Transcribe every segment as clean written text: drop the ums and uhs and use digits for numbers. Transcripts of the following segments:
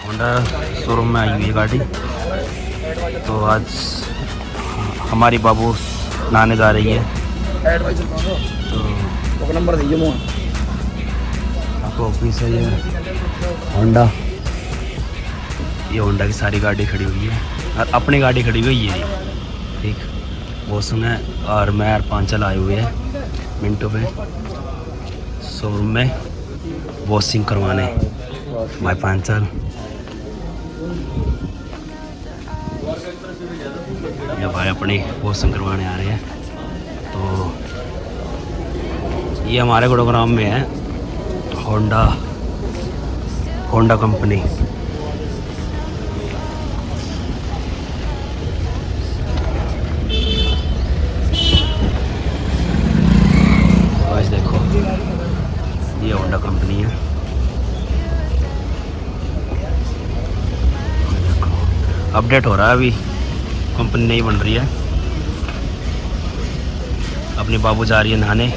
Honda showroom में आई हुई है गाड़ी। तो आज हमारी बाबू नहाने जा रही है। तो नंबर दीजिए आपको ऑफिस है ये होंडा। ये होंडा की सारी गाड़ी खड़ी हुई है और अपनी गाड़ी खड़ी हुई है ठीक। वो सुने और मैं और पांचल आए हुए हैं मिनटों पे शोरूम में वॉशिंग करवाने। भाई पांचल या भाई अपनी वॉशिंग करवाने आ रहे हैं। तो ये हमारे गुरुग्राम में है होंडा कंपनी। देखो ये होंडा कंपनी है। देखो अपडेट हो रहा है, अभी कंपनी नहीं बन रही है। अपनी बाबू जा रही है नहाने। ये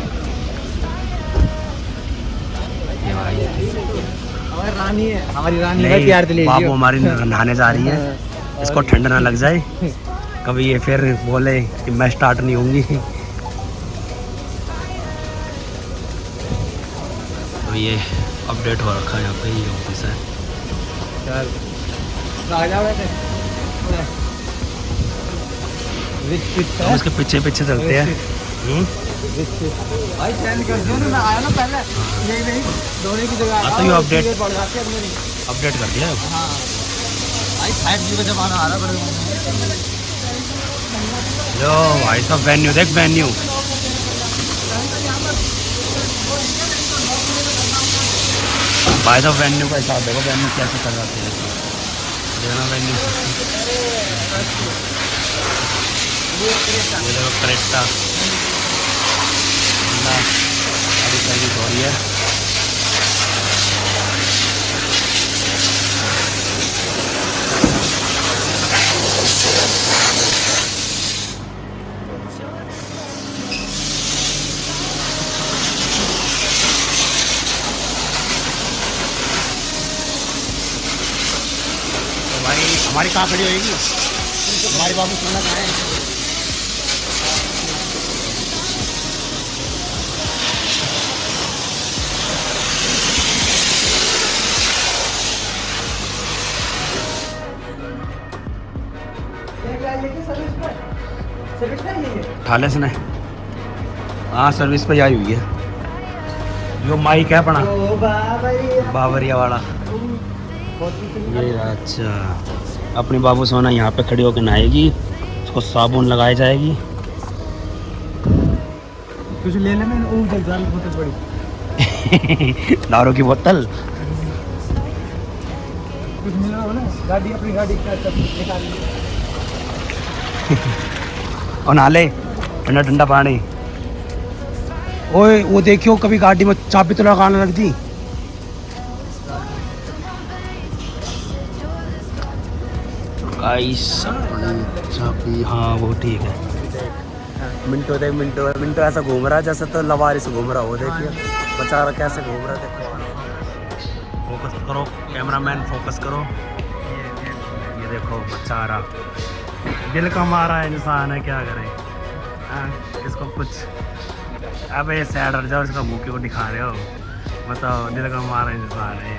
भाई हमारी रानी है, हमारी रानी नहीं, प्यार दिले बाबू हमारी नहाने जा रही है। इसको ठंड ना लग जाए कभी ये फिर बोले कि मैं स्टार्ट नहीं होंगी। तो ये अपडेट हो रखा है यहाँ पे, ये ऑफिस है। हम इसके पीछे पीछे चलते हैं। भाई चेंज कर दिया ना, मैं आया ना पहले यही नहीं धोने की जगह। तो ये अपडेट कर दिया। हाँ भाई 5G का जमाना आ रहा बड़े। लो भाई सब वेन्यू देख, वेन्यू भाई साहब वेन्यू का हिसाब देखो, वेन्यू कैसे करवाते हैं देखना वेन्यू। ये देखो क्रेटा गाड़ी सर्विस हो रही है। तो भाई हमारी कहाँ खड़ी होएगी? हमारी बाबू सोना कहाँ है? ठाले से नहीं, हाँ सर्विस पे आई हुई है। जो माइक है अपना बाबरिया वाला ये। अच्छा अपनी बाबू सोना यहाँ पे खड़ी होकर नहाएगी, उसको साबुन लगाई जाएगी। कुछ ले लेना बोतल बड़ी दारू की बोतल कुछ मिल रहा हो ना, गाड़ी अपनी गाड़ी निकाल और नाले ठंडा ठंडा पानी। ओए वो देखियो कभी गाड़ी में चाबी तो लगाने लग दी। चाबी हाँ वो ठीक है। मिंटो देख, मिंटो ऐसा घूम रहा है जैसे तो लवारिस घूम रहा हो। देखिए बेचारा कैसे घूम रहा है। देखो फोकस करो कैमरामैन, फोकस करो। ये देखो बेचारा दिल का मारा इंसान है, क्या करे। इसको कुछ अबे सैड हट जाओ, इसका मुँह क्यों दिखा रहे हो? बताओ दिल का मारा इंसान है।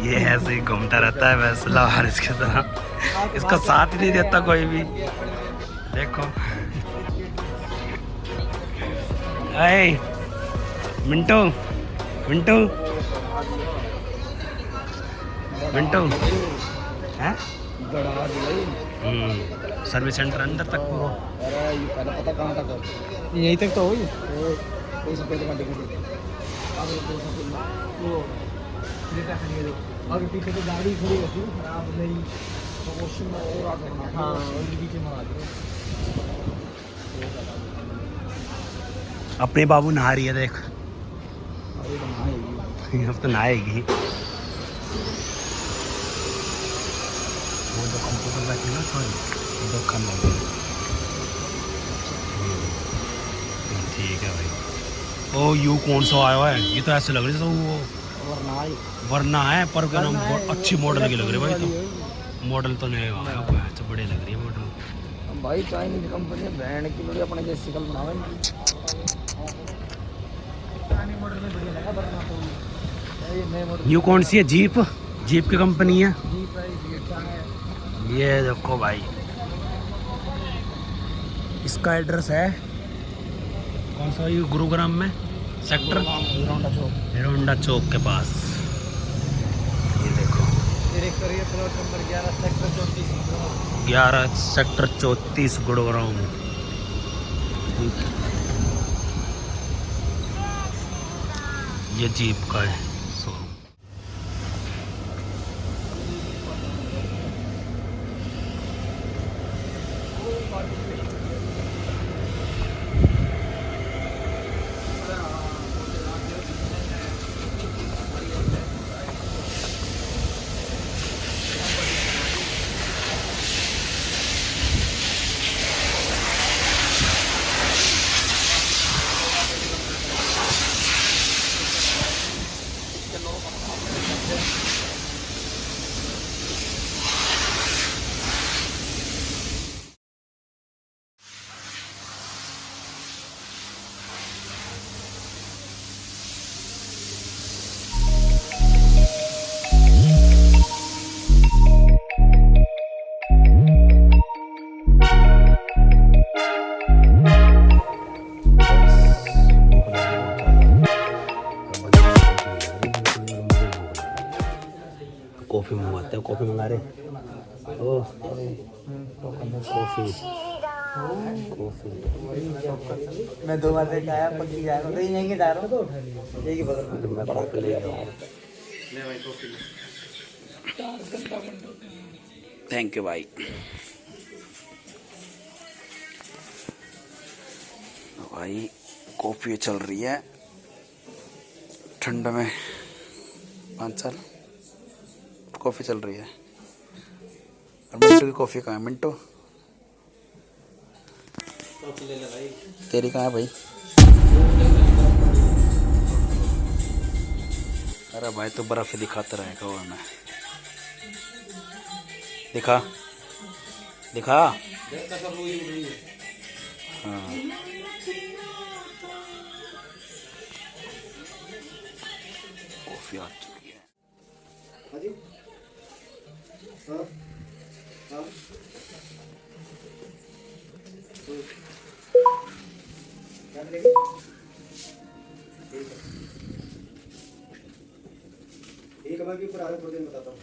ये ऐसे ही घूमता रहता है वैसे लवारिस की तरह, इसका साथ ही नहीं देता कोई भी। देखो अरे मिंटू मिंटू मिंटू हैं? सर्विस सेंटर अंदर तक वो। अरे ये पहले पता कहाँ तक है? यहीं तक तो हो ये और पीछे तो गाड़ी खड़ी रहती है खराब नहीं तो वॉशिंग में और आ करना। हाँ और पीछे में आ जाओ। अपने बाबू नहा रही है देख। अब तो नहाएगी। वो जो कंप्यूटर बैठी ना थोड़ी वो कम लगे। ठीक है भाई। ओ यू कौन सा आया हुआ है? ये तो ऐसे लग रही है जैसे वो वरना वरना है, पर क्या नाम अच्छी मॉडल की लग रही है भाई। तो मॉडल तो नहीं आया हुआ है, तो बड़े लग रही है मॉडल। भाई चाइनीज कंपनी बैंड की बड़ी अपने जैसी कल बनावे मॉडल में बढ़िया लगा वरना तो ये नए मॉडल। यू कौन सी है? जीप, जीप की कंपनी है जीप है, ये क्या है? ये देखो भाई। इसका एड्रेस है कौन सा? ये गुरुग्राम में सेक्टर हीरोंडा चौक। हिरोंडा चौक के पास। ये देखो डायरेक्ट करिए plot number 11 sector 34 11 sector 34 Gurugram. ये जीप का है शोरूम। कॉफ़ी मंगवाते हैं, कॉफ़ी मंगा रहे। ओ कॉफ़ी कॉफ़ी मैं 2 बार देख आया, पक्की जा रहा हूँ, यहीं के जा रहा हूँ तो यही बदल मैं पढ़ा के ले आ रहा हूँ। थैंक यू भाई। भाई कॉफ़ी चल रही है ठंड में, 5 साल कॉफ़ी चल रही है। और मिंटू की कॉफ़ी कहाँ है? मिंटू कॉफी ले ले भाई। तेरी कहाँ है भाई? अरे भाई तो बर्फ दिखाता रहेगा वरना। दिखा दिखा। हाँ कॉफ़ी आ चुकी है। एक बार भी ऊपर आ रहा, थोड़ी देर बताता हूँ।